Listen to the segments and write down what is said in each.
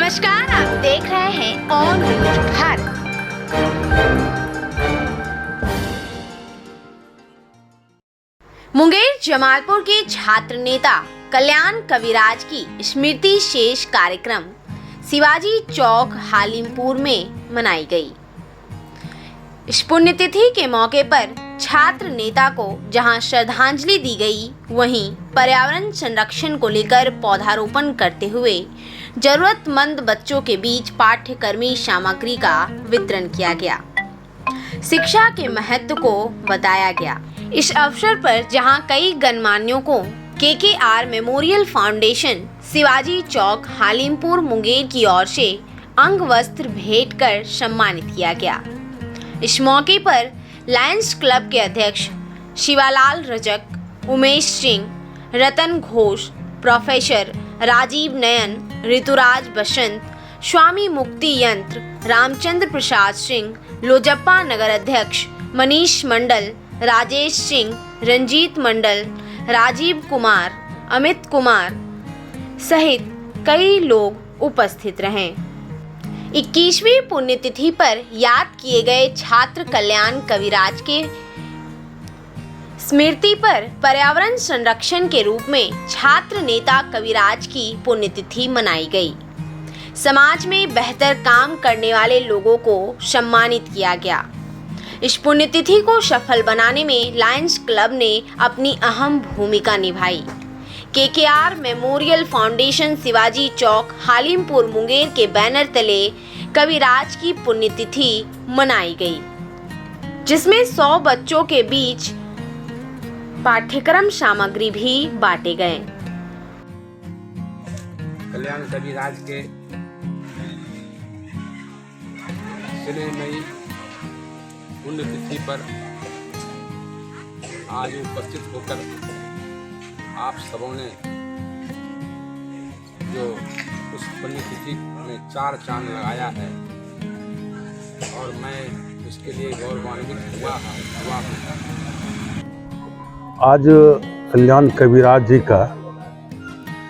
नमस्कार, आप देख रहे हैं ऑन न्यूज भारत। मुंगेर जमालपुर के छात्र नेता कल्याण कविराज की स्मृति शेष कार्यक्रम शिवाजी चौक हालिमपुर में मनाई गई। इस पुण्यतिथि के मौके पर छात्र नेता को जहां श्रद्धांजलि दी गई, वहीं पर्यावरण संरक्षण को लेकर पौधारोपण करते हुए जरूरतमंद बच्चों के बीच पाठ्यक्रमी सामग्री का वितरण किया गया। शिक्षा के महत्व को बताया गया। इस अवसर पर जहां कई गणमान्यों को KKR मेमोरियल फाउंडेशन शिवाजी चौक हालिमपुर मुंगेर की ओर से अंग वस्त्र भेंट कर सम्मानित किया गया। इस मौके पर लायंस क्लब के अध्यक्ष शिवालाल रजक, उमेश सिंह, रतन घोष, प्रोफेसर राजीव नयन, ऋतुराज बसंत, स्वामी मुक्ति यंत्र, रामचंद्र प्रसाद सिंह, लोजप्पा नगर अध्यक्ष मनीष मंडल, राजेश सिंह, रंजीत मंडल, राजीव कुमार, अमित कुमार सहित कई लोग उपस्थित रहे। 21वीं पुण्यतिथि पर याद किए गए छात्र कल्याण कविराज के स्मृति पर पर्यावरण संरक्षण के रूप में छात्र नेता कविराज की पुण्यतिथि मनाई गई। समाज में बेहतर काम करने वाले लोगों को सम्मानित किया गया। इस पुण्यतिथि को सफल बनाने में लायंस क्लब ने अपनी अहम भूमिका निभाई। KKR मेमोरियल फाउंडेशन शिवाजी चौक हालिमपुर मुंगेर के बैनर तले कविराज की पुण्यतिथि मनाई गई, जिसमें 100 बच्चों के बीच पाठ्यक्रम सामग्री भी बांटे गए। कल्याण कविराज के स्नेहमयी पुण्यतिथि पर आज उपस्थित होकर आप सबों ने जो उस पुण्यतिथि में 4 चांद लगाया है और मैं इसके लिए गौरवान्वित हुआ हूँ। आज कल्याण कविराज जी का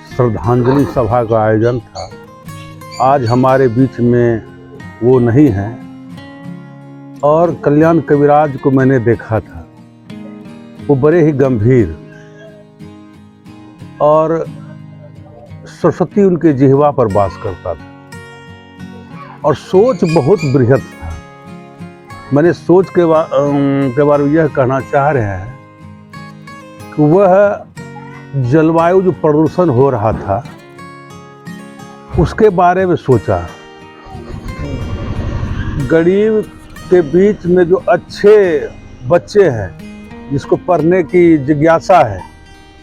श्रद्धांजलि सभा का आयोजन था। आज हमारे बीच में वो नहीं हैं और कल्याण कविराज को मैंने देखा था। वो बड़े ही गंभीर और सरस्वती उनके जिह्वा पर वास करता था और सोच बहुत बृहद था। मैंने सोच के बारे में यह कहना चाह रहे हैं कि वह जलवायु जो प्रदूषण हो रहा था उसके बारे में सोचा। गरीब के बीच में जो अच्छे बच्चे हैं जिसको पढ़ने की जिज्ञासा है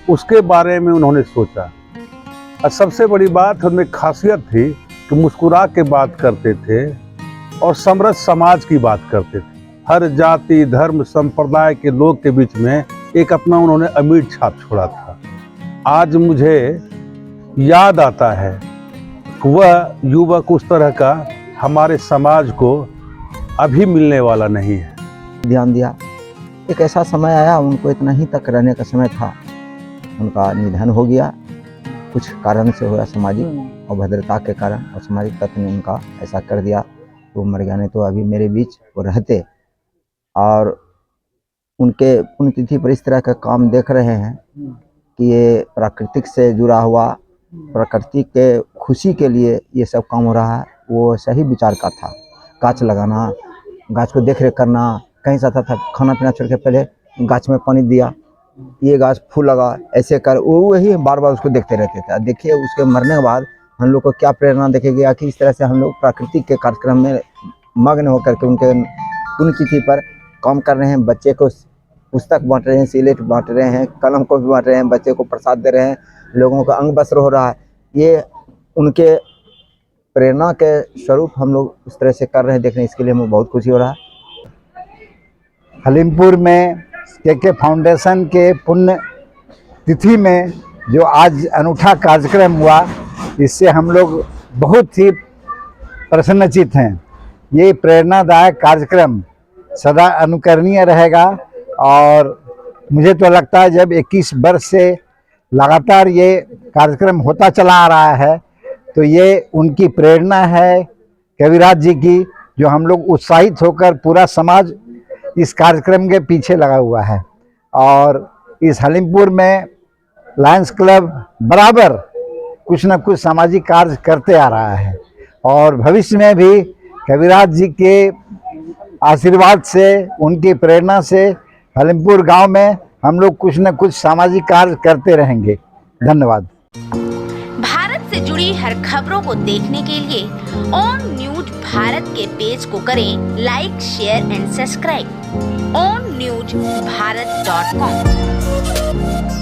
उसके बारे में उन्होंने सोचा। और सबसे बड़ी बात उनमें खासियत थी कि मुस्कुरा के बात करते थे और समृद्ध समाज की बात करते थे। हर जाति धर्म संप्रदाय के लोग के बीच में एक अपना उन्होंने अमिट छाप छोड़ा था। आज मुझे याद आता है कि वह युवक उस तरह का हमारे समाज को अभी मिलने वाला नहीं है। ध्यान दिया, एक ऐसा समय आया उनको इतना ही तक रहने का समय था, उनका निधन हो गया। कुछ कारण से हुआ, सामाजिक अभद्रता के कारण, और सामाजिक तत्व ने उनका ऐसा कर दिया, वो मर गया। नहीं तो अभी मेरे बीच वो रहते। और उनके पुण्यतिथि पर इस तरह का काम देख रहे हैं कि ये प्राकृतिक से जुड़ा हुआ, प्रकृति के खुशी के लिए ये सब काम हो रहा है। वो सही विचार का था। गाछ लगाना, गाछ को देख रेख करना, कहीं जाता था खाना पीना छोड़ के पहले गाछ में पानी दिया, ये गाछ फूल लगा, ऐसे कर वो वही बार बार उसको देखते रहते थे। देखिए उसके मरने के बाद हम लोग को क्या प्रेरणा देखे गया कि इस तरह से हम लोग प्राकृतिक के कार्यक्रम में मग्न होकर के उनके पुण्यतिथि पर काम कर रहे हैं। बच्चे को पुस्तक बांट रहे हैं, सिलेट बांट रहे हैं, कलम को भी बांट रहे हैं, बच्चे को प्रसाद दे रहे हैं, लोगों का अंग वस्त्र हो रहा है। ये उनके प्रेरणा के स्वरूप हम लोग इस तरह से कर रहे हैं। देखने इसके लिए हमें बहुत खुशी हो रहा है। हालिमपुर में KK फाउंडेशन के पुण्य तिथि में जो आज अनूठा कार्यक्रम हुआ, इससे हम लोग बहुत ही प्रसन्नचित हैं। ये प्रेरणादायक कार्यक्रम सदा अनुकरणीय रहेगा और मुझे तो लगता है जब 21 वर्ष से लगातार ये कार्यक्रम होता चला आ रहा है तो ये उनकी प्रेरणा है कविराज जी की, जो हम लोग उत्साहित होकर पूरा समाज इस कार्यक्रम के पीछे लगा हुआ है। और इस हलीमपुर में लायंस क्लब बराबर कुछ न कुछ सामाजिक कार्य करते आ रहा है और भविष्य में भी कविराज जी के आशीर्वाद से, उनकी प्रेरणा से हलीमपुर गांव में हम लोग कुछ न कुछ सामाजिक कार्य करते रहेंगे। धन्यवाद। भारत से जुड़ी हर खबरों को देखने के लिए ऑन न्यूज भारत के पेज को करें like, share and subscribe. onNewsBharat.com